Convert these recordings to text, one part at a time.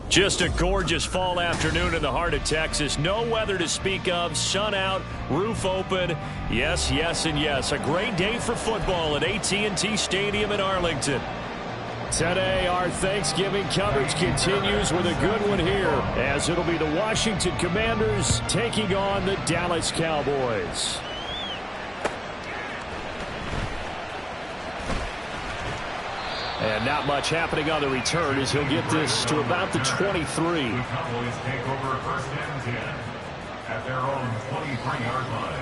Just a gorgeous fall afternoon in the heart of Texas. No weather to speak of. Sun out, roof open. Yes, yes, and yes. A great day for football at AT&T Stadium in Arlington. Today, our Thanksgiving coverage continues with a good one here, as it'll be the Washington Commanders taking on the Dallas Cowboys. And not much happening on the return as he'll get this to about the 23. The Cowboys take over first and 10 at their own 23-yard line.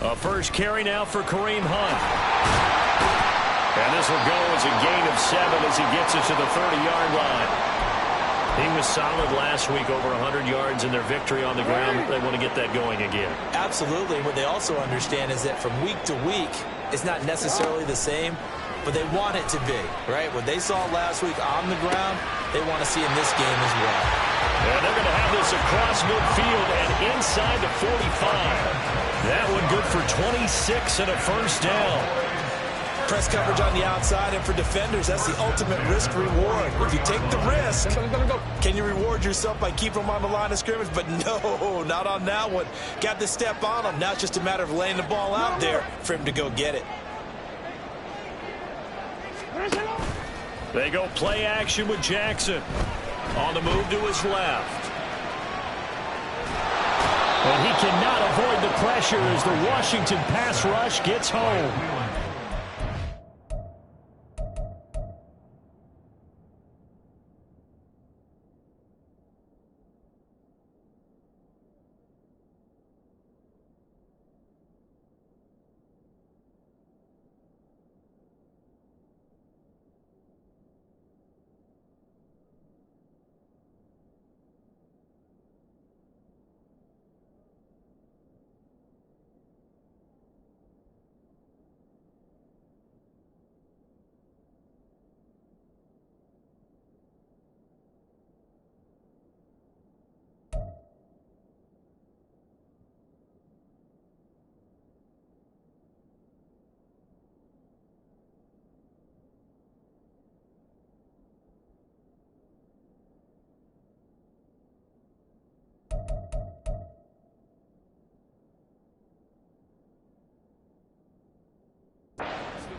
A first carry now for Kareem Hunt. And this will go as a gain of 7 as he gets it to the 30-yard line. He was solid last week, over 100 yards in their victory on the ground. They want to get that going again. Absolutely. What they also understand is that from week to week, it's not necessarily the same, but they want it to be, right? What they saw last week on the ground, they want to see in this game as well. And they're going to have this across midfield and inside the 45. That one good for 26 and a first down. Press coverage on the outside, and for defenders, that's the ultimate risk-reward. If you take the risk, can you reward yourself by keeping them on the line of scrimmage? But no, not on that one. Got the step on him. Now it's just a matter of laying the ball out there for him to go get it. They go play action with Jackson. On the move to his left. And he cannot avoid the pressure as the Washington pass rush gets home.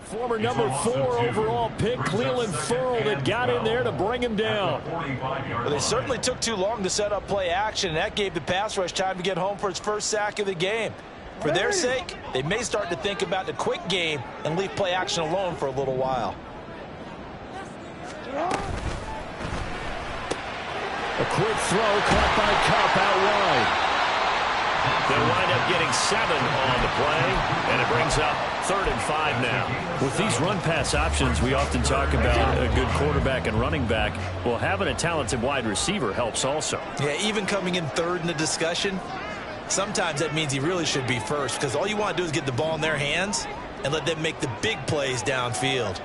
Former number 4 overall pick, Cleveland Ferrell, that got in there to bring him down. Well, they certainly took too long to set up play action, and that gave the pass rush time to get home for its first sack of the game. For their sake, they may start to think about the quick game and leave play action alone for a little while. A quick throw caught by Kupp out wide. They'll wind up getting 7 on the play, and it brings up 3rd and 5 now. With these run-pass options, we often talk about a good quarterback and running back. Well, having a talented wide receiver helps also. Yeah, even coming in 3rd in the discussion, sometimes that means he really should be first, because all you want to do is get the ball in their hands and let them make the big plays downfield.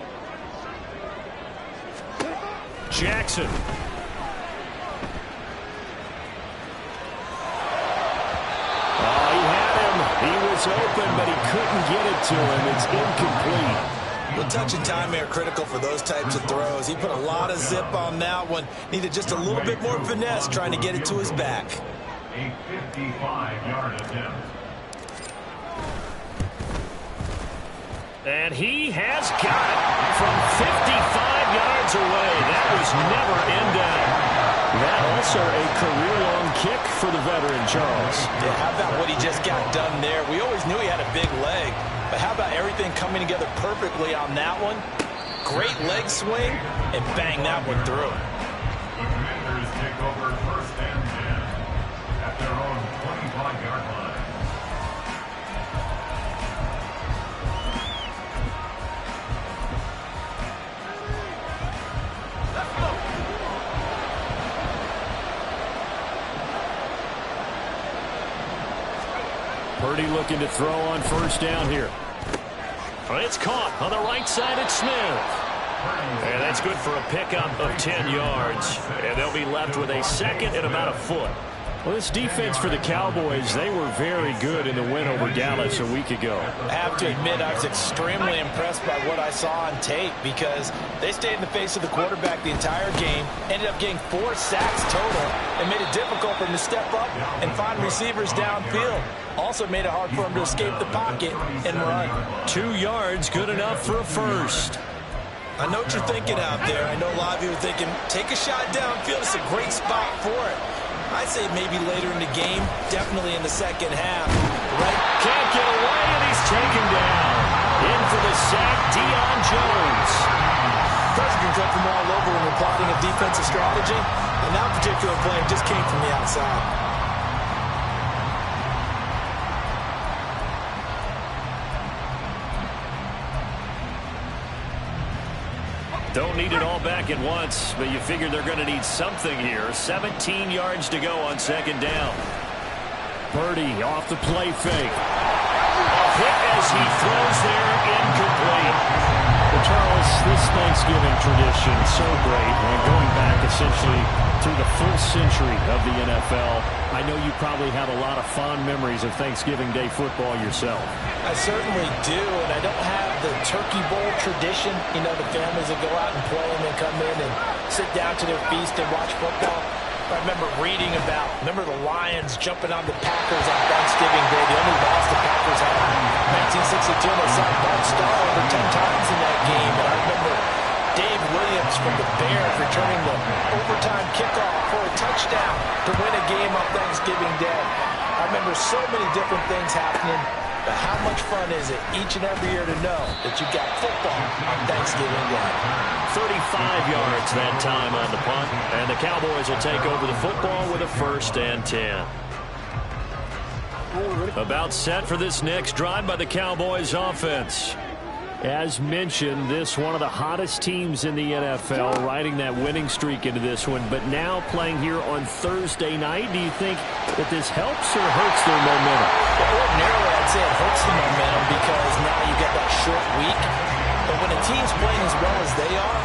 Jackson. He was open, but he couldn't get it to him. It's incomplete. Well, touch and time are critical for those types of throws. He put a lot of zip on that one. Needed just a little bit more finesse trying to get it to his back. A 55-yard attempt. And he has got it from 55 yards away. That was never in doubt. That also a career-long kick for the veteran, Charles. Yeah, how about what he just got done there? We always knew he had a big leg, but how about everything coming together perfectly on that one? Great leg swing, and bang that one through. The Commanders take over first and 10 at their own 25-yard line. Purdy looking to throw on first down here. It's caught on the right side. It's Smith. And that's good for a pickup of 10 yards. And they'll be left with a second and about a foot. Well, this defense for the Cowboys, they were very good in the win over Dallas a week ago. I have to admit, I was extremely impressed by what I saw on tape because they stayed in the face of the quarterback the entire game, ended up getting 4 sacks total, and made it difficult for him to step up and find receivers downfield. Also made it hard for him to escape the pocket and run. 2 yards, good enough for a first. I know what you're thinking out there. I know a lot of you are thinking, take a shot downfield. It's a great spot for it. I'd say maybe later in the game, definitely in the second half. Right? Can't get away, and he's taken down. In for the sack, Deion Jones. Pressure can come from all over when you're plotting a defensive strategy. And that particular play just came from the outside. Don't need it all back at once, but you figure they're going to need something here. 17 yards to go on second down. Purdy off the play fake. A hit as he throws there, incomplete. But Charles, this Thanksgiving tradition is so great, and going back essentially through the full century of the NFL. I know you probably have a lot of fond memories of Thanksgiving Day football yourself. I certainly do, and I don't have the Turkey Bowl tradition. You know, the families that go out and play and then come in and sit down to their feast and watch football. I remember reading about, the Lions jumping on the Packers on Thanksgiving Day. The only loss the Packers had in 1962, and they saw Bart Starr over 10 times in that game. And I remember Dave Williams from the Bears returning the overtime kickoff for a touchdown to win a game on Thanksgiving Day. I remember so many different things happening, but how much fun is it each and every year to know that you've got football on Thanksgiving Day? 35 yards that time on the punt, and the Cowboys will take over the football with a 1st and 10. About set for this next drive by the Cowboys offense. As mentioned, this one of the hottest teams in the NFL, riding that winning streak into this one, but now playing here on Thursday night. Do you think that this helps or hurts their momentum? Ordinarily, I'd say it hurts the momentum because now you get that short week. But when a team's playing as well as they are,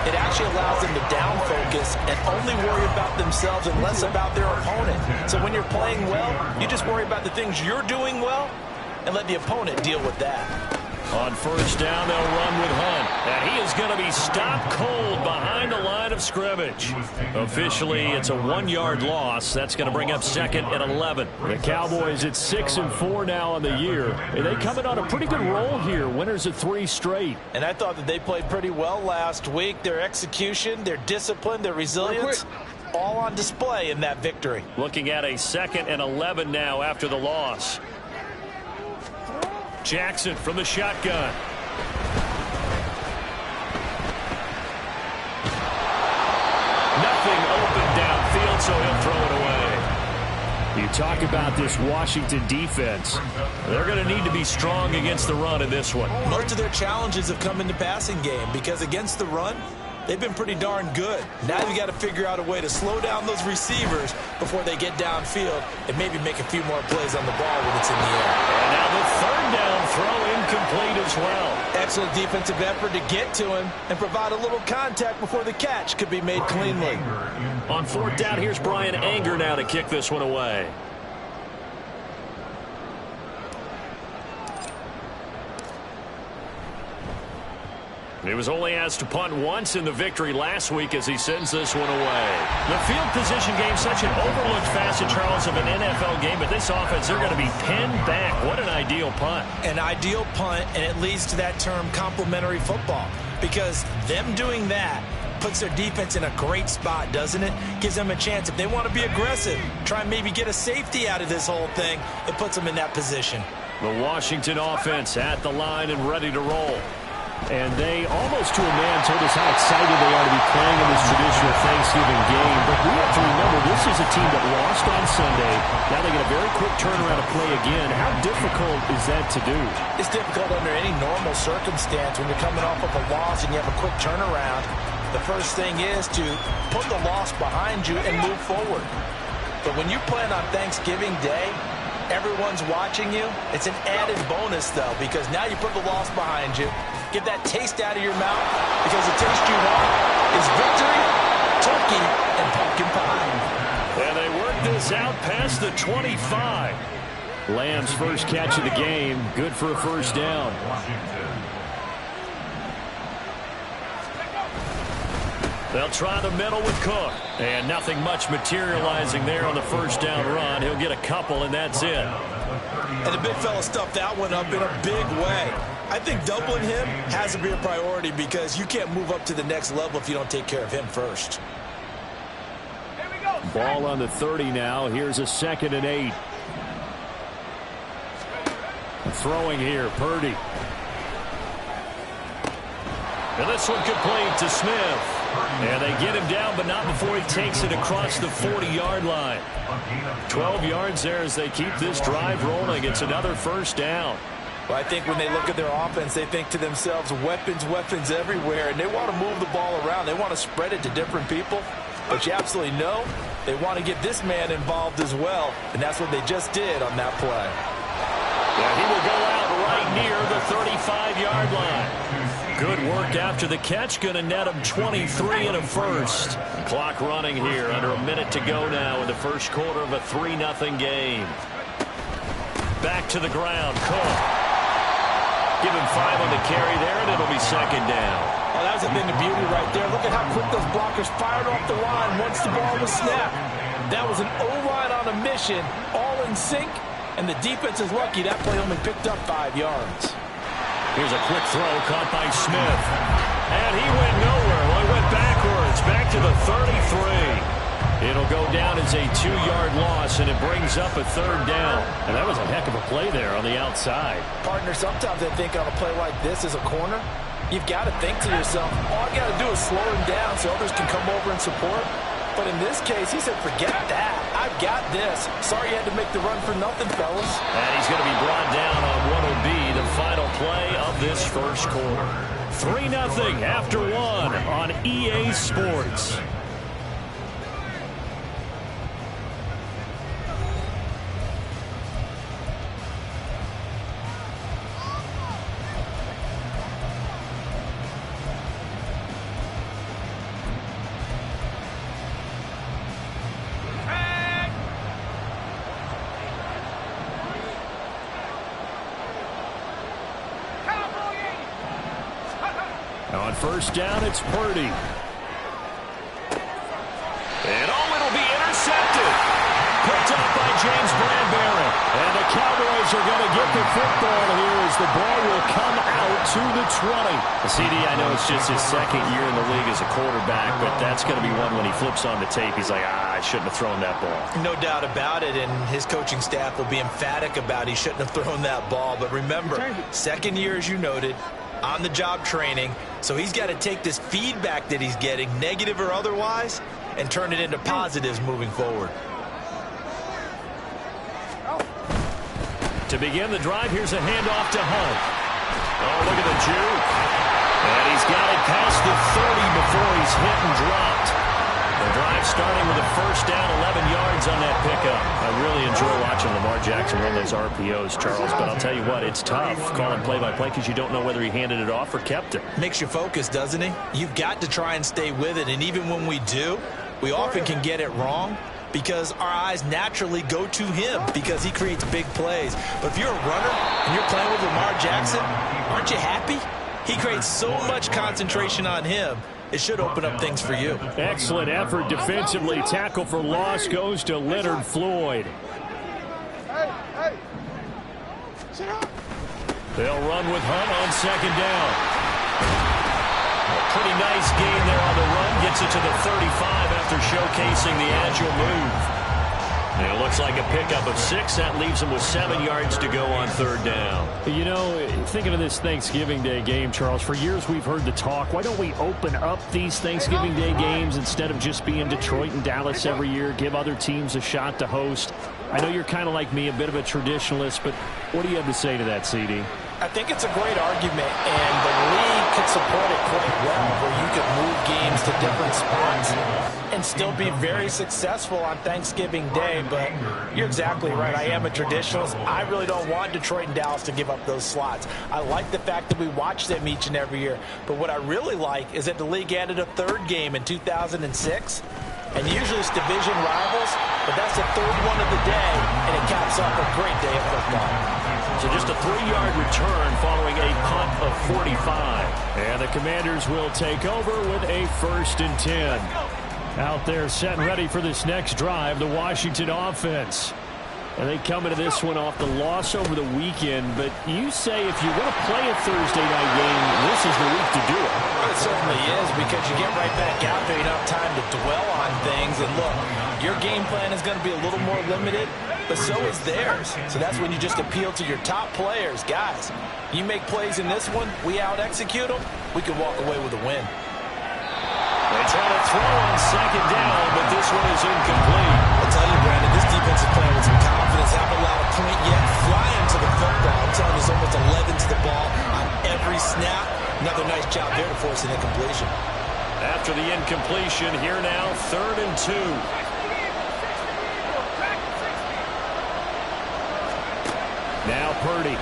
it actually allows them to down focus and only worry about themselves and less about their opponent. So when you're playing well, you just worry about the things you're doing well and let the opponent deal with that. On 1st down, they'll run with Hunt. And he is going to be stopped cold behind the line of scrimmage. Officially, it's a 1-yard loss. That's going to bring up 2nd and 11. The Cowboys at 6-4 now on the year. They coming on a pretty good roll here. Winners of 3 straight. And I thought that they played pretty well last week. Their execution, their discipline, their resilience, all on display in that victory. Looking at a 2nd and 11 now after the loss. Jackson from the shotgun. Nothing open downfield, so he'll throw it away. You talk about this Washington defense. They're going to need to be strong against the run in this one. Most of their challenges have come in the passing game because against the run, they've been pretty darn good. Now you got to figure out a way to slow down those receivers before they get downfield and maybe make a few more plays on the ball when it's in the air. And now the 3rd down throw incomplete as well. Excellent defensive effort to get to him and provide a little contact before the catch could be made cleanly. On 4th down, here's Brian Anger now to kick this one away. He was only asked to punt once in the victory last week as he sends this one away. The field position game, such an overlooked facet, Charles, of an NFL game, but this offense, they're going to be pinned back. What an ideal punt. An ideal punt, and it leads to that term complementary football, because them doing that puts their defense in a great spot, doesn't it? Gives them a chance. If they want to be aggressive, try and maybe get a safety out of this whole thing, it puts them in that position. The Washington offense at the line and ready to roll. And they, almost to a man, told us how excited they are to be playing in this traditional Thanksgiving game. But we have to remember, this is a team that lost on Sunday. Now they get a very quick turnaround to play again. How difficult is that to do? It's difficult under any normal circumstance when you're coming off of a loss and you have a quick turnaround. The first thing is to put the loss behind you and move forward. But when you play on Thanksgiving Day, everyone's watching you. It's an added bonus, though, because now you put the loss behind you. Get that taste out of your mouth, because the taste you want is victory, turkey, and pumpkin pie. And they work this out past the 25. Lamb's first catch of the game. Good for a first down. They'll try the middle with Cook. And nothing much materializing there on the first down run. He'll get a couple, and that's it. And the big fella stuffed that one up in a big way. I think doubling him has to be a priority because you can't move up to the next level if you don't take care of him first. Ball on the 30 now. Here's a 2nd and 8. Throwing here, Purdy. And this one complete to Smith. And they get him down, but not before he takes it across the 40-yard line. 12 yards there as they keep this drive rolling. It's another first down. Well, I think when they look at their offense, they think to themselves, weapons, weapons everywhere, and they want to move the ball around. They want to spread it to different people. But you absolutely know they want to get this man involved as well, and that's what they just did on that play. Yeah, he will go out right near the 35-yard line. Good work after the catch. Going to net him 23 and a first. Clock running here. Under a minute to go now in the first quarter of a 3-0 game. Back to the ground. Cook. Give him 5 on the carry there, and it'll be 2nd down. Oh, that was a thing of beauty right there. Look at how quick those blockers fired off the line once the ball was snapped. That was an O-line on a mission, all in sync, and the defense is lucky that play only picked up 5 yards. Here's a quick throw caught by Smith. And he went nowhere. Well, he went backwards, back to the 33. It'll go down as a 2-yard loss, and it brings up a 3rd down. And that was a heck of a play there on the outside. Partner, sometimes I think on a play like this as a corner, you've got to think to yourself, all you got to do is slow him down so others can come over and support. But in this case, he said, forget that. I've got this. Sorry you had to make the run for nothing, fellas. And he's going to be brought down on what will be the final play of this first quarter. 3-0 after 1 on EA Sports. On first down, it's Purdy. And it'll be intercepted. Picked up by James Bradbury. And the Cowboys are going to get the football here as the ball will come out to the 20. CD, I know it's just his 2nd year in the league as a quarterback, but that's going to be one when he flips on the tape. He's like, I shouldn't have thrown that ball. No doubt about it, and his coaching staff will be emphatic about he shouldn't have thrown that ball. But remember, 2nd year, as you noted, on-the-job training, so he's got to take this feedback that he's getting, negative or otherwise, and turn it into positives moving forward. To begin the drive, here's a handoff to Hunt. Oh, look at the juke. And he's got it past the 30 before he's hit and dropped. The drive starting with a first down, 11 yards on that pickup. I really enjoy watching Lamar Jackson run those RPOs, Charles, but I'll tell you what, it's tough calling play-by-play because you don't know whether he handed it off or kept it. Makes you focus, doesn't he? You've got to try and stay with it, and even when we do, we often can get it wrong because our eyes naturally go to him because he creates big plays. But if you're a runner and you're playing with Lamar Jackson, aren't you happy? He creates so much concentration on him. It should open up things for you. Excellent effort defensively. Tackle for loss goes to Leonard Floyd. They'll run with Hunt on 2nd down. A pretty nice gain there on the run. Gets it to the 35 after showcasing the agile move. And it looks like a pickup of 6. That leaves him with 7 yards to go on 3rd down. You know, thinking of this Thanksgiving Day game, Charles, for years we've heard the talk, why don't we open up these Thanksgiving Day games instead of just being Detroit and Dallas every year, give other teams a shot to host? I know you're kind of like me, a bit of a traditionalist, but what do you have to say to that, CD? I think it's a great argument, and the league could support it quite well, where you could move games to different spots and still be very successful on Thanksgiving Day. But you're exactly right. I am a traditionalist. I really don't want Detroit and Dallas to give up those slots. I like the fact that we watch them each and every year. But what I really like is that the league added a third game in 2006. And usually it's division rivals, but that's the third one of the day, and it caps off a great day of football. So just a 3-yard return following a punt of 45. And the Commanders will take over with a 1st and 10. Out there set and ready for this next drive, the Washington offense. And they come into this one off the loss over the weekend. But you say if you're going to play a Thursday night game, this is the week to do it. Well, it certainly is, because you get right back out there. You don't have time to dwell on things. And look, your game plan is going to be a little more limited, but so is theirs. So that's when you just appeal to your top players. Guys, you make plays in this one, we out-execute them, we can walk away with a win. They try to throw on 2nd down, but this one is incomplete. I'll tell you, Brandon, this defense is playing with some confidence. Haven't allowed a point yet. Flying to the football. I'm telling you, there's almost 11 to the ball on every snap. Another nice job there to force an incompletion. After the incompletion, here now, 3rd and 2. Now Purdy.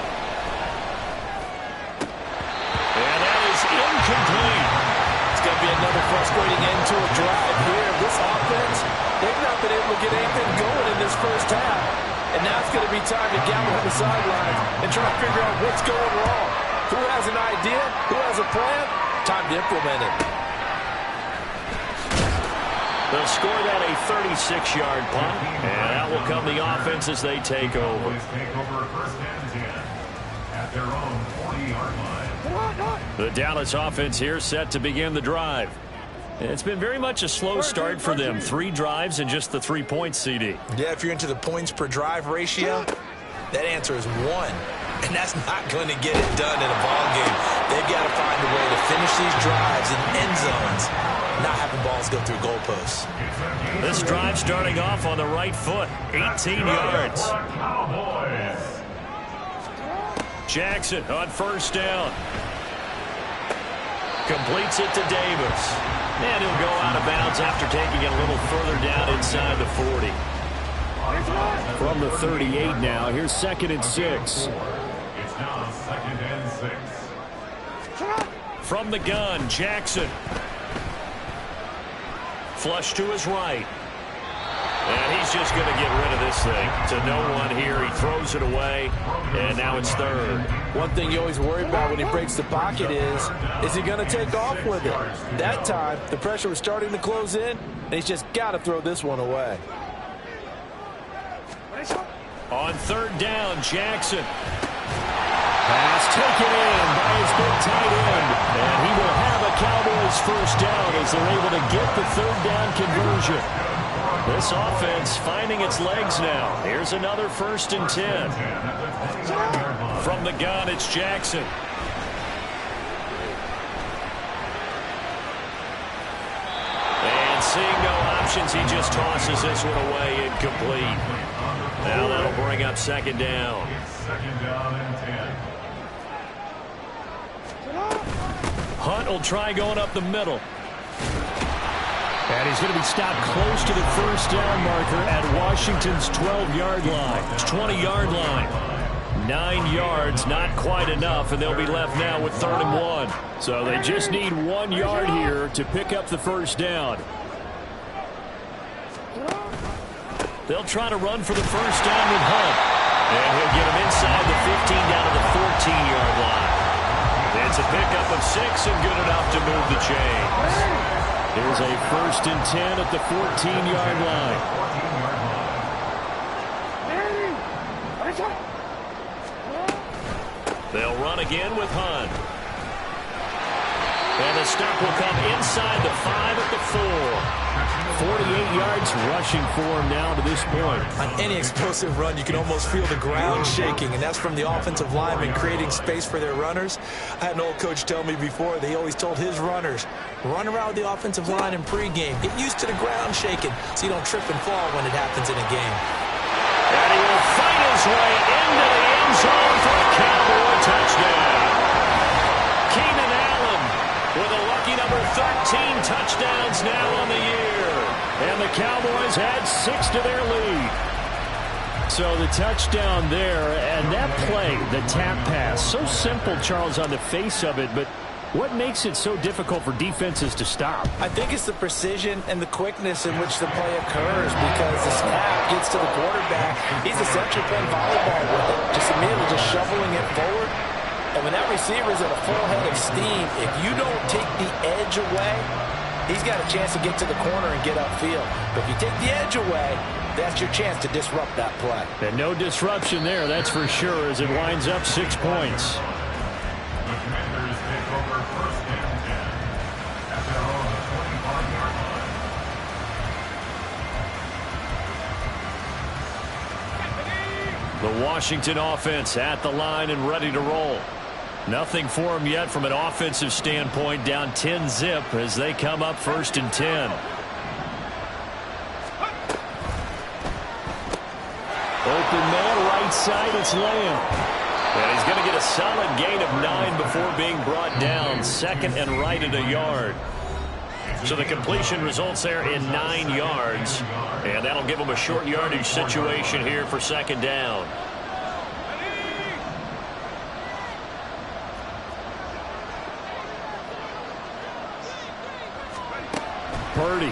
And that is incomplete. It's going to be another frustrating end to a drive here. This offense, they've not been able to get anything going in this first half. And now it's going to be time to gather on the sidelines and try to figure out what's going wrong. Who has an idea? Who has a plan? Time to implement it. They'll score that a 36-yard punt, and that will come the offense as they take over. Take over 1st and 10 at their own 40-yard line. The Dallas offense here set to begin the drive. It's been very much a slow start for them. 3 drives and just the 3 points, CD. Yeah, if you're into the points per drive ratio, that answer is 1. And that's not going to get it done in a ball game. They've got to find a way to finish these drives in end zones, not having balls go through goalposts. This drive starting off on the right foot, 18 yards. Jackson on 1st down. Completes it to Davis. And he'll go out of bounds after taking it a little further down inside the 40. From the 38 now, here's 2nd and 6. It's now 2nd and 6. From the gun, Jackson. Flush to his right. And he's just going to get rid of this thing to no one here. He throws it away, and now it's 3rd. One thing you always worry about when he breaks the pocket is he going to take off with it? That time, the pressure was starting to close in, and he's just got to throw this one away. On 3rd down, Jackson. Pass taken in by his big tight end. And he will have a Cowboys 1st down as they're able to get the 3rd down conversion. This offense finding its legs now. Here's another 1st and 10. From the gun, it's Jackson. And seeing no options, he just tosses this one away, incomplete. Now that'll bring up 2nd down. 2nd down and 10. Hunt will try going up the middle. And he's going to be stopped close to the 1st down marker at Washington's 12-yard line. 20-yard line. 9 yards, not quite enough, and they'll be left now with 3rd and 1. So they just need 1 yard here to pick up the 1st down. They'll try to run for the 1st down with Hunt. And he'll get him inside the 15 down to the 14-yard line. It's a pickup of 6 and good enough to move the chains. Here's a 1st and 10 at the 14-yard line. They'll run again with Hunt. And the stop will come inside the 5 at the 4. 48 yards rushing for him now to this point. On any explosive run, you can almost feel the ground shaking, and that's from the offensive linemen creating space for their runners. I had an old coach tell me before, they always told his runners, run around the offensive line in pregame. Get used to the ground shaking so you don't trip and fall when it happens in a game. And he will fight his way into the end zone for a Cowboy touchdown. Keenan Allen touchdowns now on the year. And the Cowboys add 6 to their lead. So the touchdown there, and that play, the tap pass, so simple, Charles, on the face of it, but what makes it so difficult for defenses to stop? I think it's the precision and the quickness in which the play occurs, because the snap gets to the quarterback. He's essentially playing volleyball with it, immediately shoveling it forward. And when that receiver is at a full head of steam, if you don't take the edge away, he's got a chance to get to the corner and get upfield. But if you take the edge away, that's your chance to disrupt that play. And no disruption there, that's for sure, as it winds up 6 points. The Commanders take over first and 10 at their own 25-yard line. The Washington offense at the line and ready to roll. Nothing for them yet from an offensive standpoint, down 10-zip as they come up first and 10. Open man, right side, it's Lamb. And he's going to get a solid gain of 9 before being brought down. Second and right at a yard. So the completion results there in 9 yards. And that'll give him a short yardage situation here for second down. Purdy.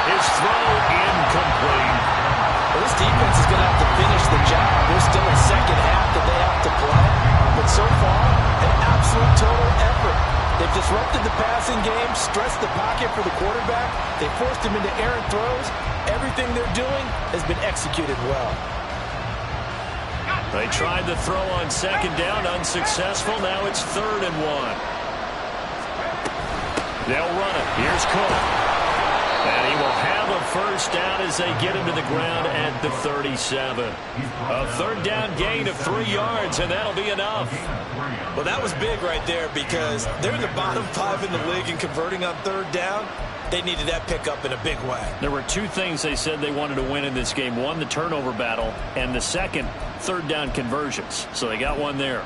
His throw incomplete. Well, this defense is going to have to finish the job. There's still a second half that they have to play. But so far, an absolute total effort. They've disrupted the passing game, stressed the pocket for the quarterback. They forced him into errant throws. Everything they're doing has been executed well. They tried the throw on second down, unsuccessful. Now it's 3rd and 1. They'll run it. Here's Cook. And he will have a first down as they get him to the ground at the 37. A third down gain of 3 yards, and that'll be enough. Well, that was big right there, because they're in the bottom 5 in the league in converting on third down. They needed that pickup in a big way. There were 2 things they said they wanted to win in this game. One, the turnover battle, and the second, third down conversions. So they got one there.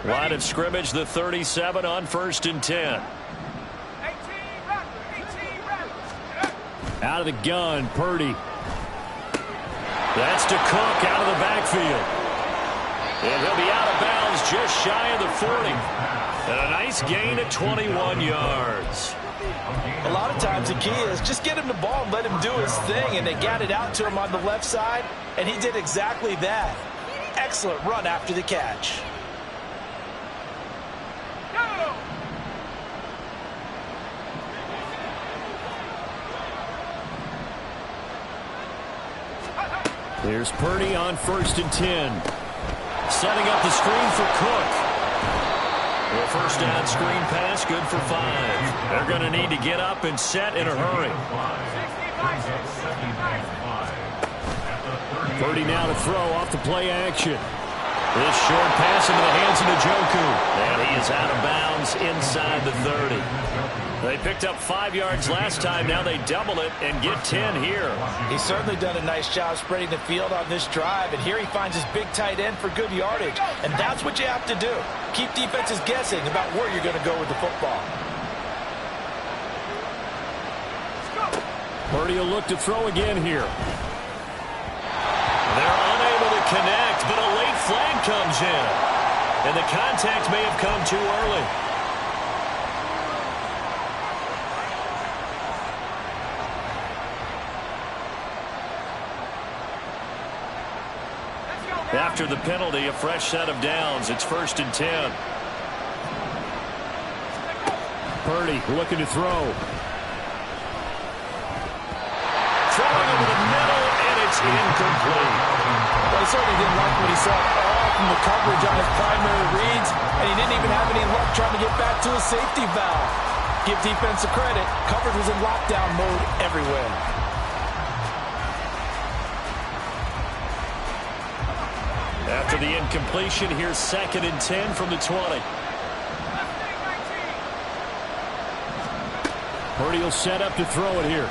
Line of scrimmage, the 37 on 1st and 10. Out of the gun, Purdy. That's to Cook out of the backfield. And he'll be out of bounds just shy of the 40. And a nice gain at 21 yards. A lot of times the key is just get him the ball and let him do his thing. And they got it out to him on the left side, and he did exactly that. Excellent run after the catch. Here's Purdy on 1st and 10. Setting up the screen for Cook. The first down screen pass, good for 5. They're going to need to get up and set in a hurry. Purdy now to throw off the play action. This short pass into the hands of Njoku. And he is out of bounds inside the 30. They picked up 5 yards last time. Now they double it and get 10 here. He's certainly done a nice job spreading the field on this drive. And here he finds his big tight end for good yardage. And that's what you have to do. Keep defenses guessing about where you're going to go with the football. Purdy will look to throw again here. They're unable to connect, but a late flag comes in. And the contact may have come too early. After the penalty, a fresh set of downs. It's 1st and 10. Purdy looking to throw. Throwing over the middle, and it's incomplete. Well, he certainly didn't like what he saw all from the coverage on his primary reads, and he didn't even have any luck trying to get back to his safety valve. Give defense a credit. Coverage was in lockdown mode everywhere. After the incompletion, here's 2nd and 10 from the 20. Purdy will set up to throw it here.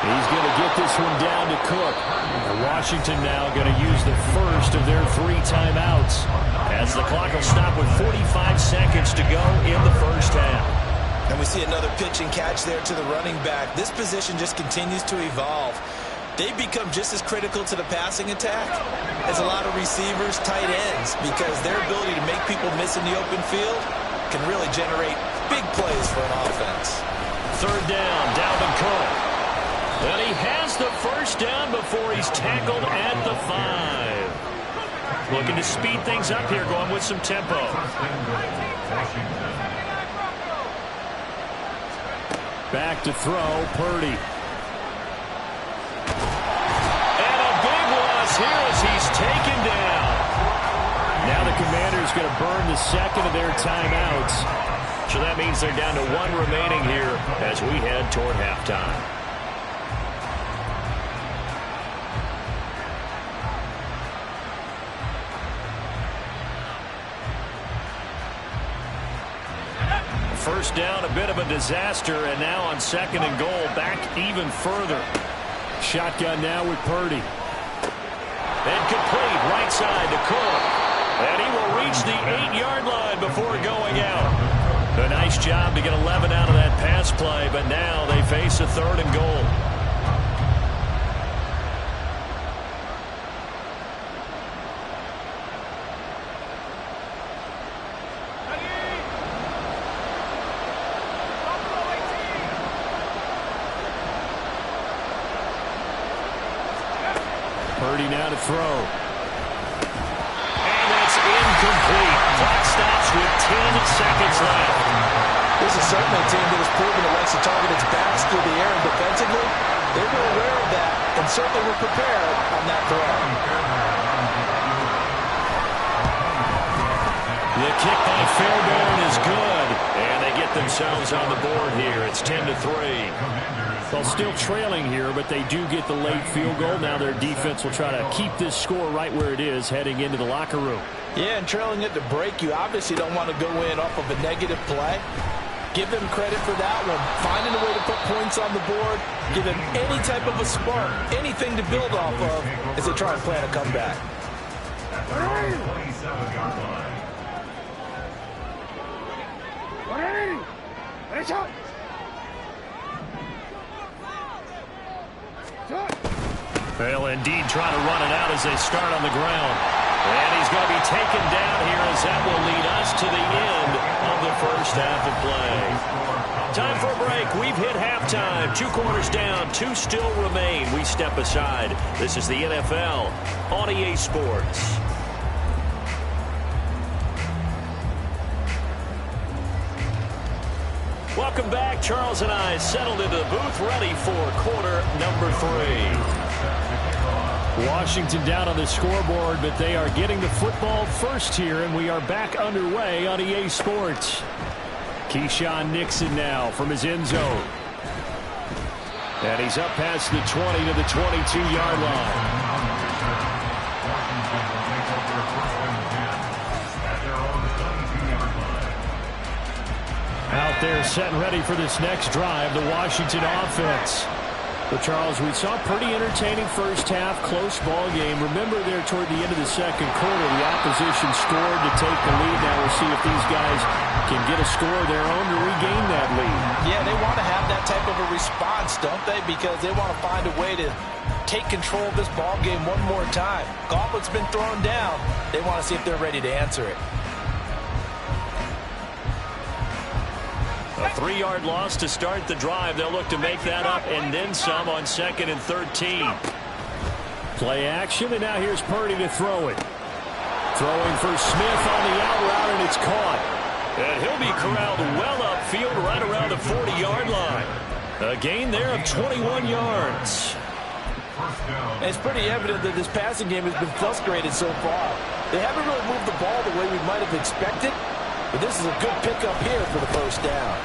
He's going to get this one down to Cook. And Washington now going to use the first of their 3 timeouts, as the clock will stop with 45 seconds to go in the first half. And we see another pitch and catch there to the running back. This position just continues to evolve. They've become just as critical to the passing attack as a lot of receivers, tight ends, because their ability to make people miss in the open field can really generate big plays for an offense. Third down, Dalvin Cook. And he has the first down before he's tackled at the 5. Looking to speed things up here, going with some tempo. Back to throw, Purdy. And a big loss here as he's taken down. Now the Commanders going to burn the second of their timeouts. So that means they're down to 1 remaining here as we head toward halftime. First down, a bit of a disaster, and now on 2nd and goal, back even further. Shotgun now with Purdy. And complete, right side to Cook. And he will reach the 8-yard line before going out. A nice job to get 11 out of that pass play, but now they face a 3rd and goal. Purdy now to throw. And that's incomplete. Clock stops with 10 seconds left. This is certainly a team that has proven it likes to target its backs through the air and defensively. They were aware of that and certainly were prepared on that throw. The kick by Fairbairn is good. And they get themselves on the board here. It's 10-3. Well, still trailing here, but they do get the late field goal. Now their defense will try to keep this score right where it is heading into the locker room. Yeah, and trailing it to break, you obviously don't want to go in off of a negative play. Give them credit for that one. Finding a way to put points on the board, give them any type of a spark, anything to build off of as they try and plan a comeback. They'll indeed try to run it out as they start on the ground. And he's going to be taken down here as that will lead us to the end of the first half of play. Time for a break. We've hit halftime. 2 quarters down, 2 still remain. We step aside. This is the NFL on EA Sports. Welcome back. Charles and I settled into the booth, ready for quarter number 3. Washington down on the scoreboard, but they are getting the football first here, and we are back underway on EA Sports. Keyshawn Nixon now from his end zone. And he's up past the 20 to the 22-yard line. Out there set and ready for this next drive, the Washington offense. But, Charles, we saw a pretty entertaining first half, close ball game. Remember there toward the end of the second quarter, the opposition scored to take the lead. Now we'll see if these guys can get a score of their own to regain that lead. Yeah, they want to have that type of a response, don't they? Because they want to find a way to take control of this ball game one more time. Gauntlet's been thrown down. They want to see if they're ready to answer it. A 3-yard loss to start the drive. They'll look to make that up and then some on 2nd and 13. Play action, and now here's Purdy to throw it. Throwing for Smith on the out route, and it's caught. And he'll be corralled well upfield right around the 40-yard line. A gain there of 21 yards. And it's pretty evident that this passing game has been frustrated so far. They haven't really moved the ball the way we might have expected. But this is a good pickup here for the first down.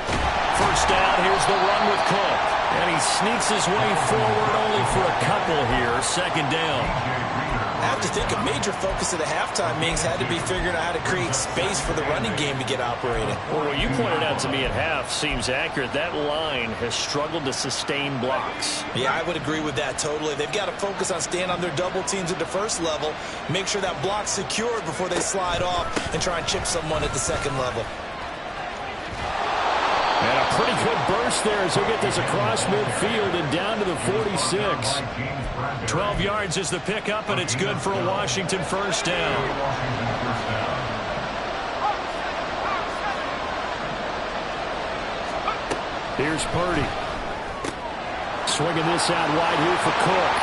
First down, here's the run with Cook. And he sneaks his way forward only for a couple here. 2nd down. have to think a major focus of the halftime meetings had to be figuring out how to create space for the running game to get operating. Well, what you pointed out to me at half seems accurate. That line has struggled to sustain blocks. Yeah, I would agree with that totally. They've got to focus on staying on their double teams at the first level, make sure that block's secured before they slide off and try and chip someone at the second level. And a pretty good burst there as he'll get this across midfield and down to the 46. 12 yards is the pickup, and it's good for a Washington first down. Here's Purdy. Swinging this out wide here for Cook.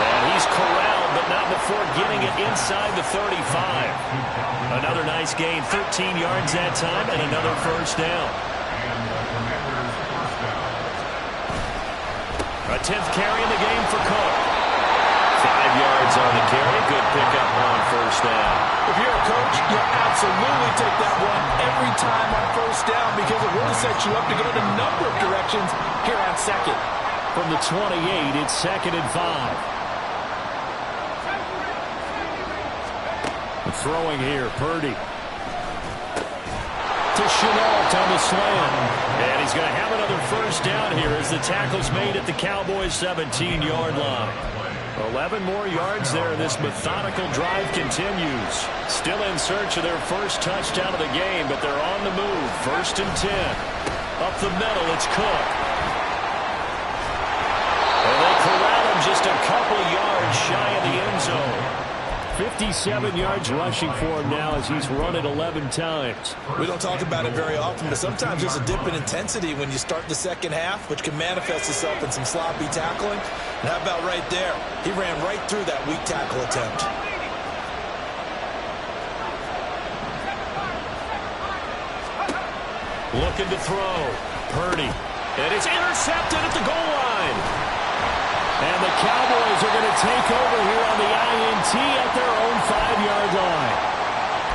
And he's corralled, but not before getting it inside the 35. Another nice gain, 13 yards that time, and another first down. A 10th carry in the game for Cook. 5 yards on the carry. Good pickup on first down. If you're a coach, you'll absolutely take that one every time on first down because it really sets you up to go in a number of directions here on second. From the 28, it's 2nd and 5. Throwing here, Purdy. To Chenault on the slam. And he's going to have another first down here as the tackle's made at the Cowboys' 17-yard line. 11 more yards there, and this methodical drive continues. Still in search of their first touchdown of the game, but they're on the move. 1st and 10. Up the middle, it's Cook. And they corral him just a couple yards shy of the end zone. 57 yards rushing for him now as he's run it 11 times. We don't talk about it very often, but sometimes there's a dip in intensity when you start the second half, which can manifest itself in some sloppy tackling. And how about right there? He ran right through that weak tackle attempt. Looking to throw. Purdy. And it's intercepted at the goal line. And the Cowboys are going to take over here on the INT at their own 5-yard line.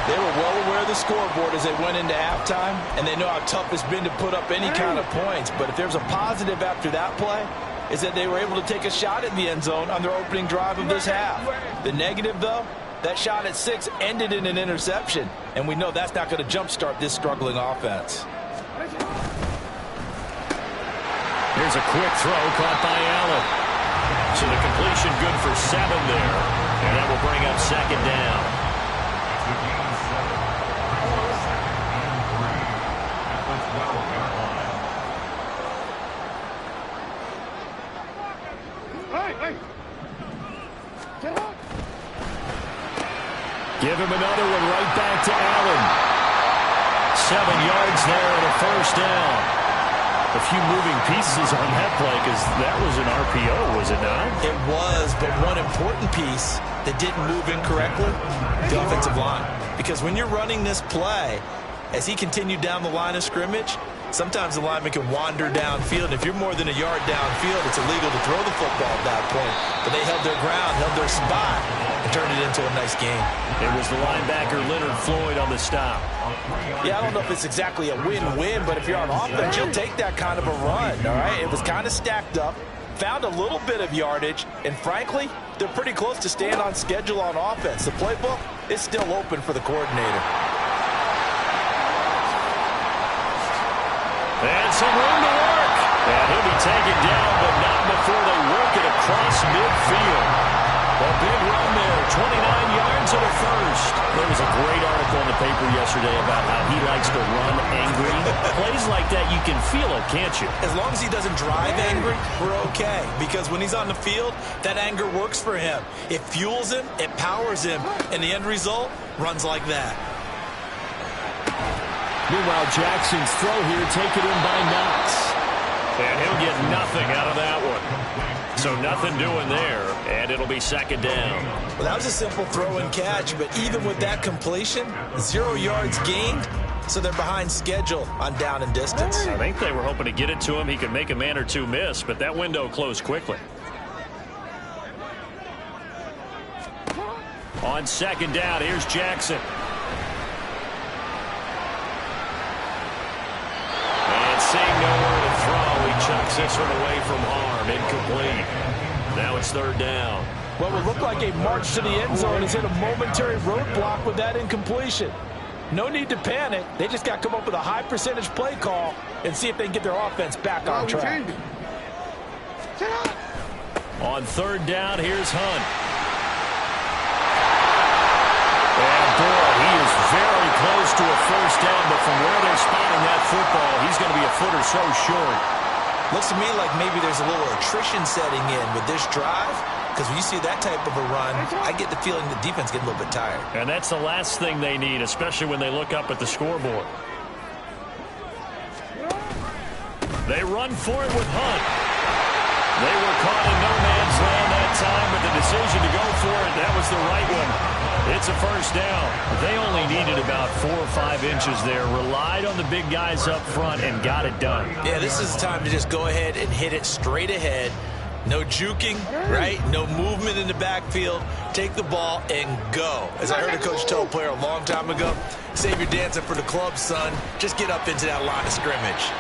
They were well aware of the scoreboard as they went into halftime, and they know how tough it's been to put up any kind of points. But if there's a positive after that play, is that they were able to take a shot at the end zone on their opening drive of this half. The negative, though, that shot at 6 ended in an interception, and we know that's not going to jumpstart this struggling offense. Here's a quick throw caught by Allen. So the completion good for 7 there. And that will bring up 2nd down. Give him another one right back to Allen. 7 yards there and a first down. A few moving pieces on that play because that was an RPO, was it not? It was, but one important piece that didn't move incorrectly, the offensive line. Because when you're running this play, as he continued down the line of scrimmage, sometimes the lineman can wander downfield. If you're more than a yard downfield, it's illegal to throw the football at that point. But they held their ground, held their spot, and turned it into a nice game. It was the linebacker Leonard Floyd on the stop. Yeah, I don't know if it's exactly a win-win, but if you're on offense, you'll take that kind of a run, all right? It was kind of stacked up, found a little bit of yardage, and frankly, they're pretty close to staying on schedule on offense. The playbook is still open for the coordinator. And some room to work. And he'll be taken down, but not before they work it across midfield. A big run there, 29 yards and a first. There was a great article in the paper yesterday about how he likes to run angry. Plays like that, you can feel it, can't you? As long as he doesn't drive angry, we're okay. Because when he's on the field, that anger works for him. It fuels him, it powers him, and the end result runs like that. Meanwhile, Jackson's throw here taken in by Knox. And he'll get nothing out of that one. So nothing doing there, and it'll be 2nd down. Well, that was a simple throw and catch, but even with that completion, 0 yards gained, so they're behind schedule on down and distance. I think they were hoping to get it to him. He could make a man or two miss, but that window closed quickly. On 2nd down, here's Jackson. And seeing nowhere to throw, he chucks this one away from harm. Incomplete. Now it's 3rd down. What would look like a march to the end zone has hit a momentary roadblock with that incompletion. No need to panic. They just got to come up with a high percentage play call and see if they can get their offense back on track. On third down, here's Hunt. And boy, he is very close to a first down, but from where they're spotting that football, he's going to be a foot or so short. Looks to me like maybe there's a little attrition setting in with this drive, because when you see that type of a run, I get the feeling the defense getting a little bit tired. And that's the last thing they need, especially when they look up at the scoreboard. They run for it with Hunt. They were caught in no man's land that time, but the decision to go for it, that was the right one. It's a first down. They only needed about 4 or 5 inches there, relied on the big guys up front, and got it done. Yeah, this is the time to just go ahead and hit it straight ahead. No juking, right? No movement in the backfield. Take the ball and go. As I heard a coach tell a player a long time ago, save your dancing for the club, son. Just get up into that line of scrimmage.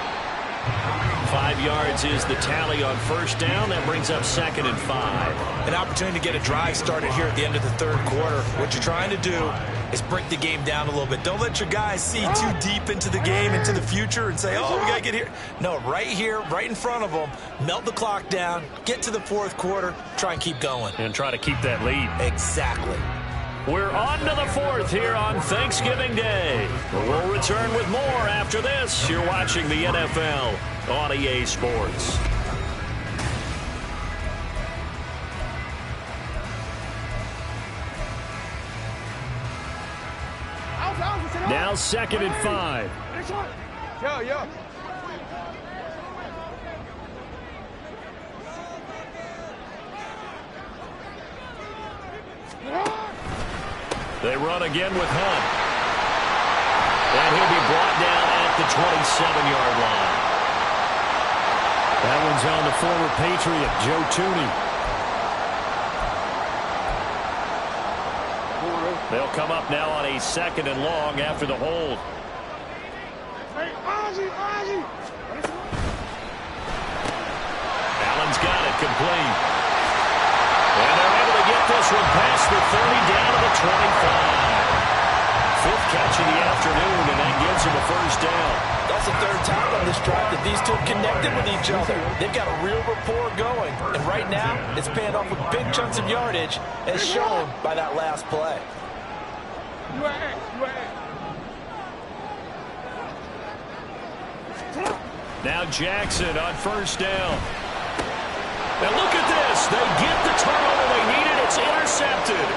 5 yards is the tally on first down. That brings up 2nd and 5. An opportunity to get a drive started here at the end of the third quarter. What you're trying to do is break the game down a little bit. Don't let your guys see too deep into the game, into the future, and say, oh, we got to get here. No, right here, right in front of them, melt the clock down, get to the fourth quarter, try and keep going. And try to keep that lead. Exactly. We're on to the fourth here on Thanksgiving Day. We'll return with more after this. You're watching the NFL on EA Sports. Now 2nd and 5. Yo. They run again with Hunt. And he'll be brought down at the 27-yard line. That one's on the former Patriot, Joe Tooney. They'll come up now on a 2nd and long after the hold. Allen's got it complete. And they're able to get this one past the 30 down to the 25. 5th catch of the afternoon, and that gives him a first down. That's the 3rd time on this drive that these two have connected with each other. They've got a real rapport going. And right now, it's paying off with big chunks of yardage, as shown by that last play. Now Jackson on first down. Now look at this. They get the turnover they needed. It's intercepted.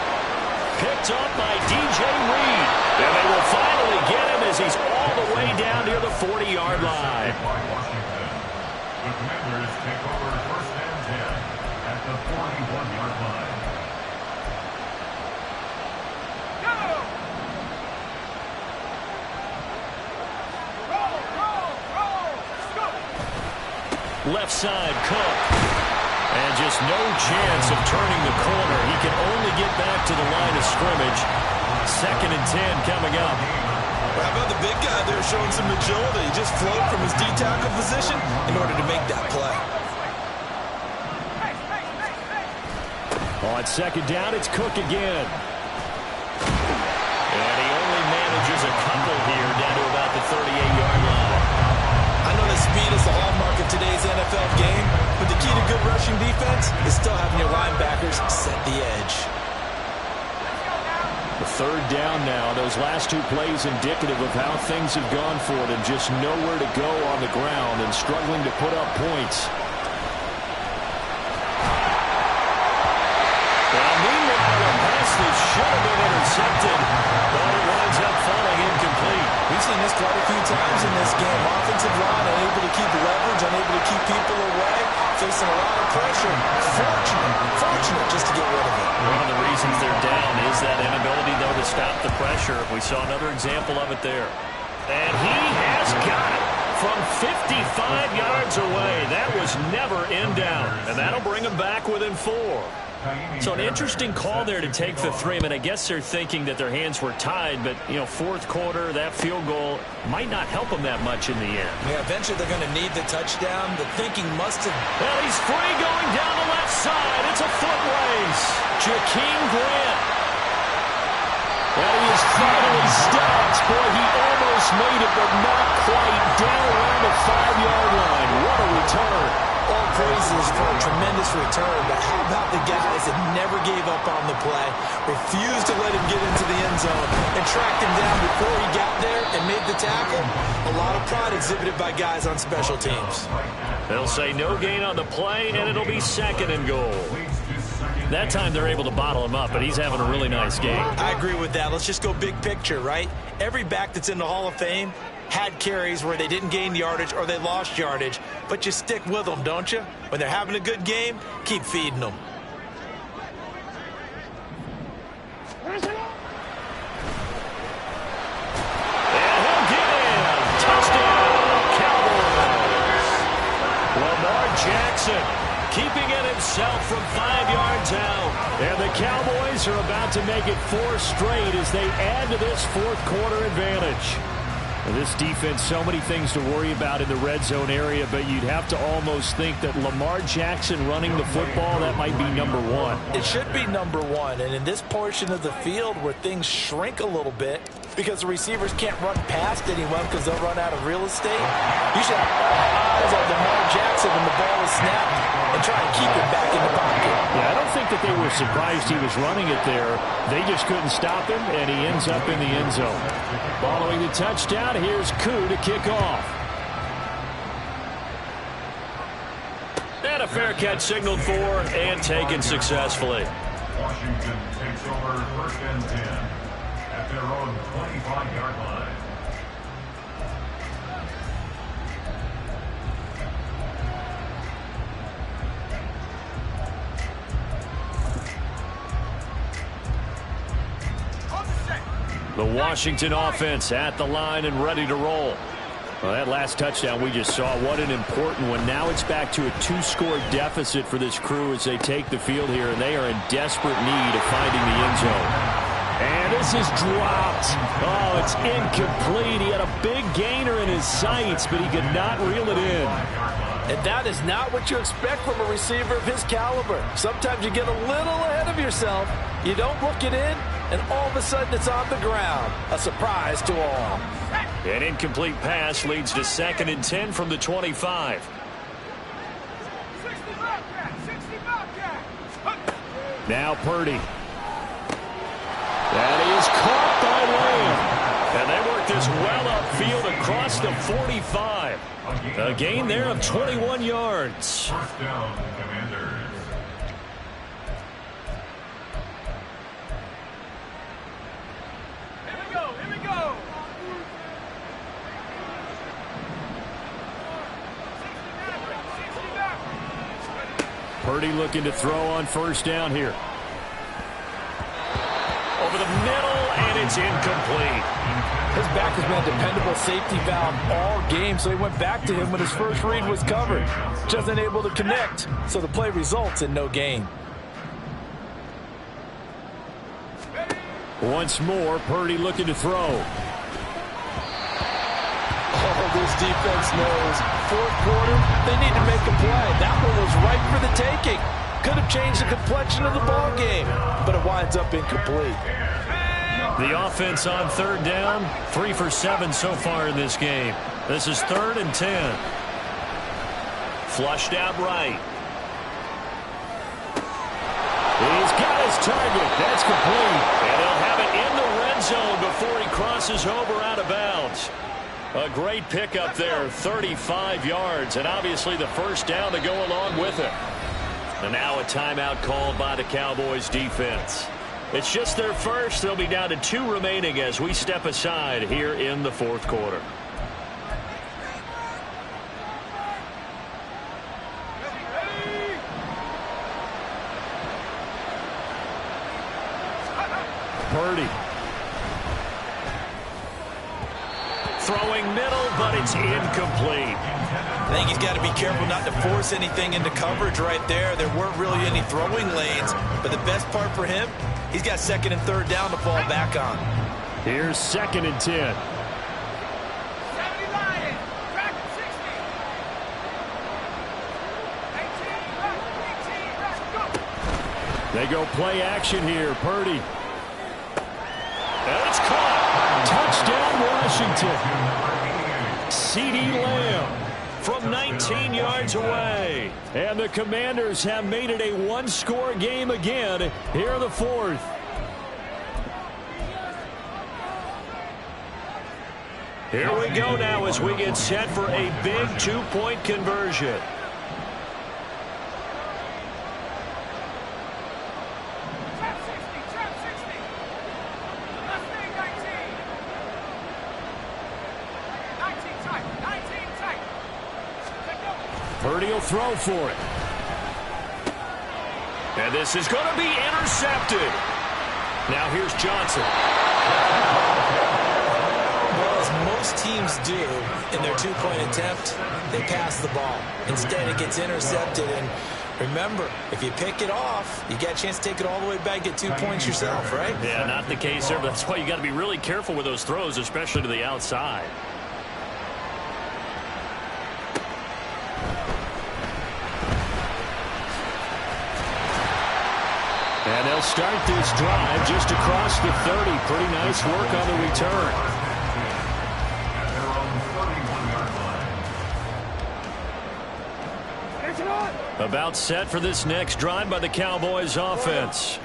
Picked up by DJ Reed. And they will finally get him as he's all the way down near the 40-yard line. The Commanders take over 1st and 10 at the 41-yard line. Left side, Cook. And just no chance of turning the corner. He can only get back to the line of scrimmage. 2nd and 10 coming up. How about the big guy there showing some agility? He just floated from his D-tackle position in order to make that play. On 2nd down, it's Cook again. And he only manages a couple here down to about the 38-yard line. I know that speed is the hallmark of today's NFL game, but the key to good rushing defense is still having your linebackers set the edge. The 3rd down now. Those last 2 plays indicative of how things have gone for them. Just nowhere to go on the ground and struggling to put up points. Well, meanwhile, the pass that should have been intercepted, but it winds up falling incomplete. We've seen this quite a few times in this game. Offensive line unable to keep leverage, unable to keep people away, facing a lot of pressure. Fortunate just to get rid of it. One of the reasons they're down is that inability, though, to stop the pressure. We saw another example of it there. And he has got it from 55 yards away. That was never in doubt. And that'll bring him back within 4. So an interesting call there to take the 3. I mean, I guess they're thinking that their hands were tied, but, you know, fourth quarter, that field goal might not help them that much in the end. Yeah, eventually they're going to need the touchdown. The thinking must have... Well, he's free going down the left side. It's a foot race. Jakeem Grant. And he is finally stopped. Boy, he almost made it, but not quite. Down around the 5-yard line. What a return. All praises for a tremendous return, but how about the guys that never gave up on the play, refused to let him get into the end zone, and tracked him down before he got there and made the tackle? A lot of pride exhibited by guys on special teams. They'll say no gain on the play, and it'll be 2nd and goal. That time they're able to bottle him up, but he's having a really nice game. I agree with that. Let's just go big picture, right? Every back that's in the Hall of Fame had carries where they didn't gain yardage or they lost yardage, but you stick with them, don't you? When they're having a good game, keep feeding them. And he'll get in. Touchdown, Cowboys. Lamar Jackson keeping it himself from 5 yards out. And the Cowboys are about to make it 4 straight as they add to this fourth quarter advantage. And this defense, so many things to worry about in the red zone area, but you'd have to almost think that Lamar Jackson running the football, that might be number 1. It should be number 1, and in this portion of the field where things shrink a little bit because the receivers can't run past anyone because they'll run out of real estate, you should have all eyes on Lamar Jackson when the ball is snapped and try and keep him back in the pocket. Yeah, I don't think that they were surprised he was running it there. They just couldn't stop him, and he ends up in the end zone. Following the touchdown, here's Koo to kick off. And a fair catch signaled for and taken successfully. Washington takes over 1st and 10 at their own 25-yard line. The Washington offense at the line and ready to roll. Well, that last touchdown we just saw, what an important one. Now it's back to a 2-score deficit for this crew as they take the field here, and they are in desperate need of finding the end zone. And this is dropped. Oh, it's incomplete. He had a big gainer in his sights, but he could not reel it in. And that is not what you expect from a receiver of his caliber. Sometimes you get a little ahead of yourself. You don't look it in, and all of a sudden it's on the ground. A surprise to all. An incomplete pass leads to 2nd and 10 from the 25. Now Purdy. And he is caught by Lamb. And they work this well upfield across the 45. A gain there of 21 yards. 1st down, Commanders. Here we go. Purdy looking to throw on 1st down here. Over the middle, and it's incomplete. His back has been a dependable safety valve all game, so he went back to him when his first read was covered. Just unable to connect, so the play results in no gain. Once more, Purdy looking to throw. Oh, this defense knows. Fourth quarter, they need to make a play. That one was right for the taking. Could have changed the complexion of the ball game, but it winds up incomplete. The offense on 3rd down, 3 for 7 so far in this game. This is 3rd and 10. Flushed out right. He's got his target. That's complete. And he'll have it in the red zone before he crosses over out of bounds. A great pickup there, 35 yards, and obviously the 1st down to go along with it. And now a timeout called by the Cowboys defense. It's just their first. They'll be down to 2 remaining as we step aside here in the 4th quarter. Purdy. Throwing middle, but it's incomplete. I think he's got to be careful not to force anything into coverage right there. There weren't really any throwing lanes, but the best part for him, he's got second and third down to fall back on. Here's 2nd and 10. They go play action here. Purdy. And it's caught. Touchdown, Washington. CeeDee Lamb from 19 yards away. And the Commanders have made it a one-score game again here in the 4th. Here we go now as we get set for a big two-point conversion. Purdy will throw for it. And this is going to be intercepted. Now here's Johnson. Well, as most teams do in their two-point attempt, they pass the ball. Instead, it gets intercepted. And remember, if you pick it off, you get a chance to take it all the way back, get 2 points yourself, right? Yeah, not the case there, but that's why you got to be really careful with those throws, especially to the outside. And they'll start this drive just across the 30. Pretty nice work on the return. About set for this next drive by the Cowboys offense.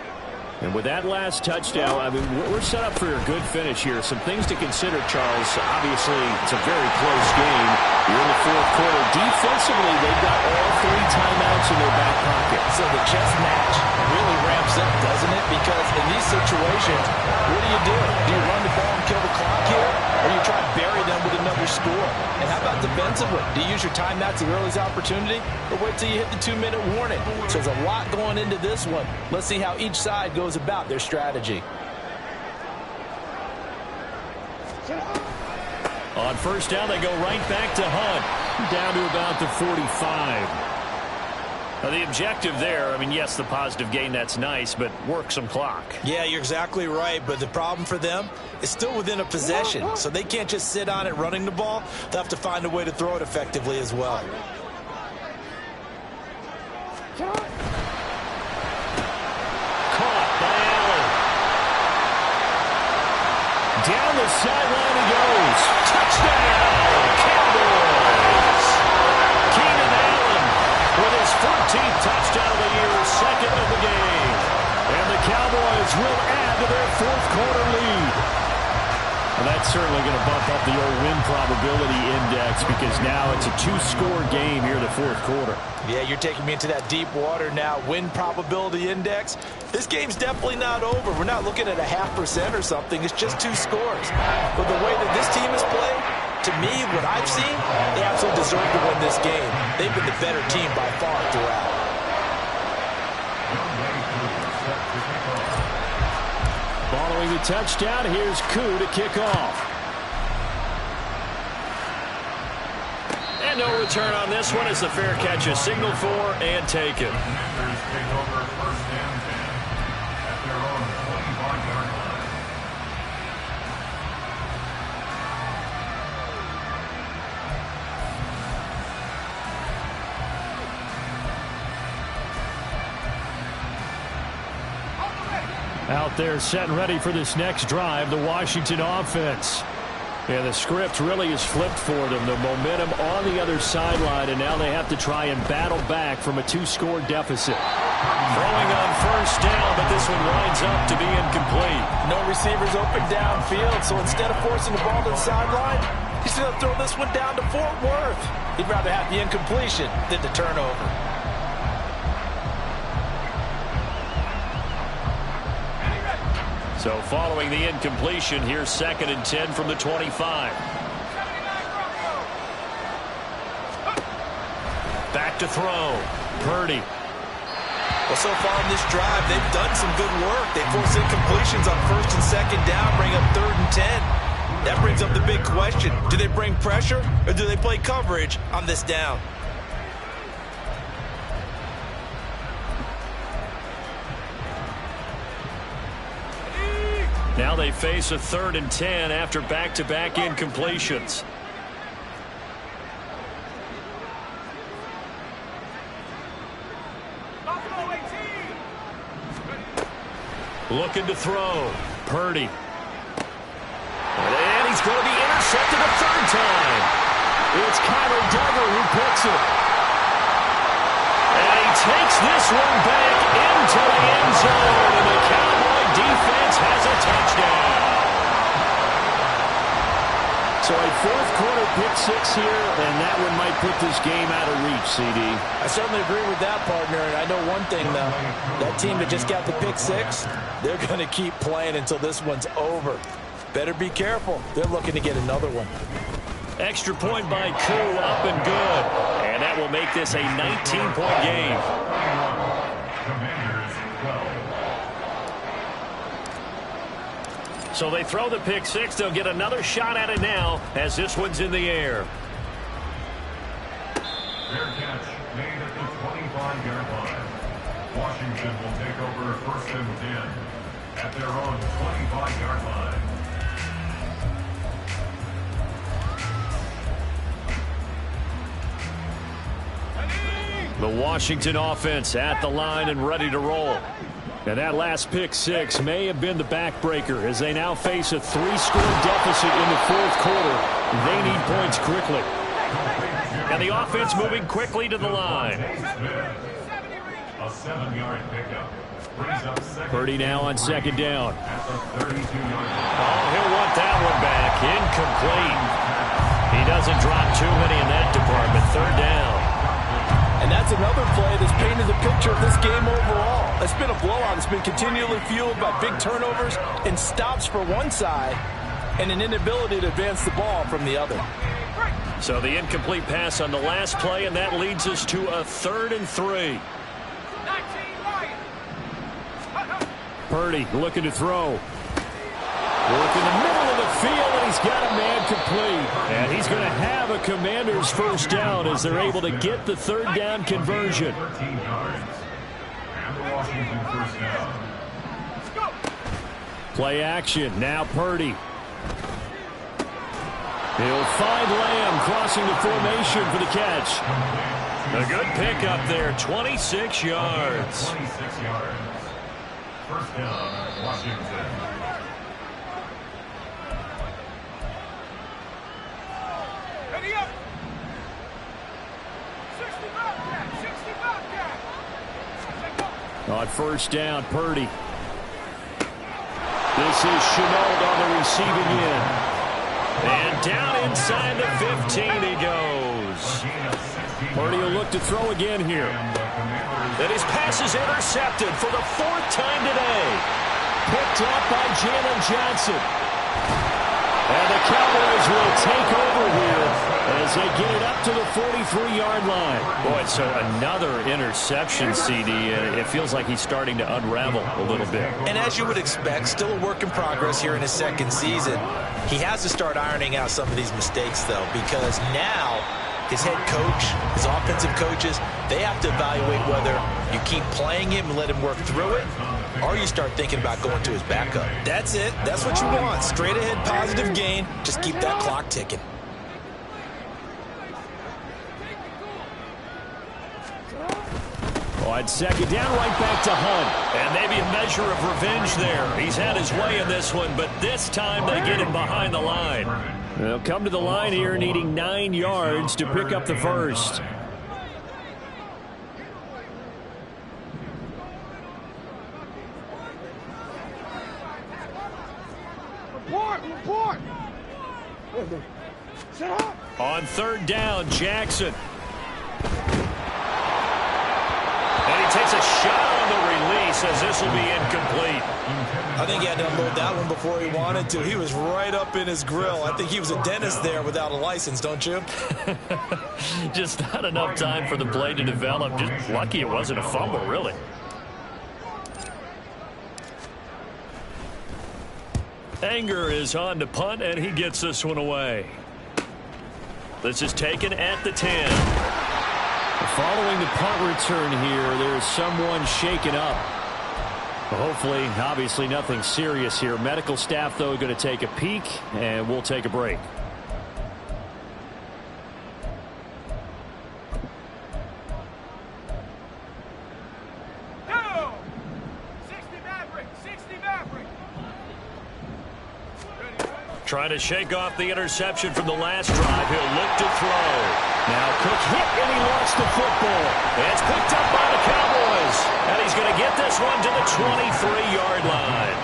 And with that last touchdown, I mean, we're set up for a good finish here. Some things to consider, Charles. Obviously, it's a very close game. You're in the 4th quarter. Defensively, they've got all 3 timeouts in their back pocket. So the chess match really ramps up, doesn't it? Because in these situations, what do? Do you run the ball and kill the clock here? Or you try to bury them with another score? And how about defensively? Do you use your timeouts at early's opportunity? Or wait till you hit the 2-minute warning? So there's a lot going into this one. Let's see how each side goes about their strategy. On first down, they go right back to Hunt. Down to about the 45. Now, the objective there, I mean, yes, the positive gain, that's nice, but work some clock. Yeah, you're exactly right, but the problem for them is still within a possession, so they can't just sit on it running the ball. They'll have to find a way to throw it effectively as well. Caught by Allen. Down the sideline he goes. Touchdown, Cowboys. Keenan Allen with his 14th touchdown of the year, 2nd of the game. And the Cowboys will add to their 4th quarter lead. Well, that's certainly going to bump up the old win probability index because now it's a 2-score game here in the 4th quarter. Yeah, you're taking me into that deep water now. Win probability index. This game's definitely not over. We're not looking at a 0.5% or something. It's just 2 scores. But the way that this team has played, to me, what I've seen, they absolutely deserve to win this game. They've been the better team by far throughout. Following the touchdown, here's Koo to kick off. And no return on this one as the fair catch is signaled for and taken. Commanders take over 1st and 10 at their own 25-yard line. Out there set and ready for this next drive, the Washington offense. Yeah, the script really is flipped for them. The momentum on the other sideline, and now they have to try and battle back from a 2-score deficit. Throwing on first down, but this one winds up to be incomplete. No receivers open downfield, so instead of forcing the ball to the sideline, he's going to throw this one down to Fort Worth. He'd rather have the incompletion than the turnover. So following the incompletion, here's 2nd and 10 from the 25. Back to throw. Purdy. Well, so far in this drive, they've done some good work. They force incompletions on 1st and 2nd down, bring up 3rd and 10. That brings up the big question. Do they bring pressure or do they play coverage on this down? Now they face a 3rd and 10 after back-to-back incompletions. Looking to throw. Purdy. And he's going to be intercepted a 3rd time. It's Kyler Duggar who picks it. And he takes this one back into the end zone. And the Cowboy defense has a touchdown. So a 4th quarter pick 6 here, and that one might put this game out of reach, CD. I certainly agree with that, partner. And I know one thing, though. That team that just got the pick 6, they're going to keep playing until this one's over. Better be careful. They're looking to get another one. Extra point by Koo, up and good. And that will make this a 19-point game. Commanders 12. So they throw the pick 6. They'll get another shot at it now as this one's in the air. Fair catch made at the 25-yard line. Washington will take over 1st and 10 at their own 25-yard line. The Washington offense at the line and ready to roll. And that last pick 6 may have been the backbreaker as they now face a 3-score deficit in the 4th quarter. They need points quickly. And the offense moving quickly to the line. A 7-yard pickup. Purdy now on 2nd down. At the 32-yard line. Oh, he'll want that one back. Incomplete. He doesn't drop too many in that department. 3rd down. And that's another play that's painted the picture of this game overall. It's been a blowout. It's been continually fueled by big turnovers and stops for one side and an inability to advance the ball from the other. So the incomplete pass on the last play, and that leads us to a 3rd and 3. Purdy looking to throw. Work in the middle of the field, and he's got a man complete. And he's going to have a Commanders 1st down as they're able to get the 3rd down conversion. 13 yards. And the Washington 1st down. Play action. Now Purdy. He'll find Lamb crossing the formation for the catch. A good pickup there. 26 yards. 26 yards. 1st down, Washington. On 1st down, Purdy. This is Chenault on the receiving end. And down inside the 15 he goes. Purdy will look to throw again here. And his pass is intercepted for the 4th time today. Picked up by Jalen Johnson. And the Cowboys will take over here as they get it up to the 43-yard line. Boy, so another interception, CD. It feels like he's starting to unravel a little bit. And as you would expect, still a work in progress here in his 2nd season. He has to start ironing out some of these mistakes, though, because now his head coach, his offensive coaches, they have to evaluate whether you keep playing him and let him work through it, or you start thinking about going to his backup. That's it. That's what you want. Straight ahead, positive gain. Just keep that clock ticking. On 2nd down, right back to Hunt. And maybe a measure of revenge there. He's had his way in this one, but this time they get him behind the line. They'll come to the line here needing 9 yards to pick up the 1st. Report! Set up! On 3rd down, Jackson. And he takes a shot on the release as this will be incomplete. I think he had to unload that one before he wanted to. He was right up in his grill. I think he was a dentist there without a license, don't you? Just not enough time for the play to develop. Just lucky it wasn't a fumble, really. Anger is on to punt, and he gets this one away. This is taken at the 10. Following the punt return here, there's someone shaken up. Hopefully, obviously nothing serious here. Medical staff, though, going to take a peek, and we'll take a break. Trying to shake off the interception from the last drive. He'll look to throw. Now Cook hit, and he lost the football. It's picked up by the Cowboys. And he's going to get this one to the 23-yard line.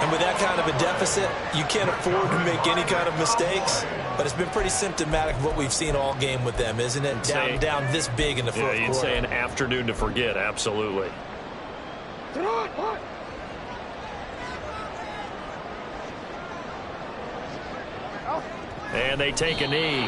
And with that kind of a deficit, you can't afford to make any kind of mistakes. But it's been pretty symptomatic of what we've seen all game with them, isn't it? Down this big in the fourth quarter. You'd say an afternoon to forget, absolutely. And they take a knee.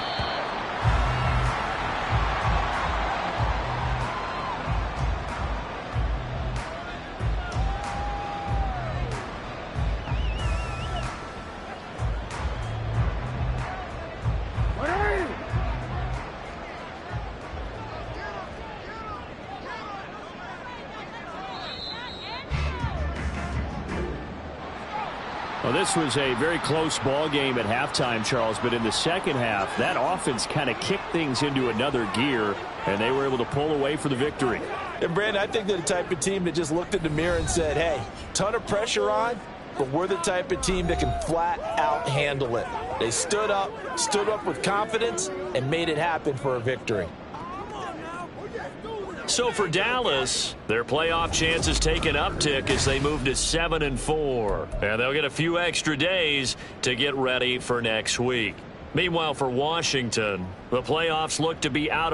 Well, this was a very close ball game at halftime, Charles, but in the second half, that offense kind of kicked things into another gear, and they were able to pull away for the victory. And, Brandon, I think they're the type of team that just looked in the mirror and said, hey, ton of pressure on, but we're the type of team that can flat out handle it. They stood up with confidence, and made it happen for a victory. So for Dallas, their playoff chances take an uptick as they move to 7-4. And they'll get a few extra days to get ready for next week. Meanwhile, for Washington, the playoffs look to be out of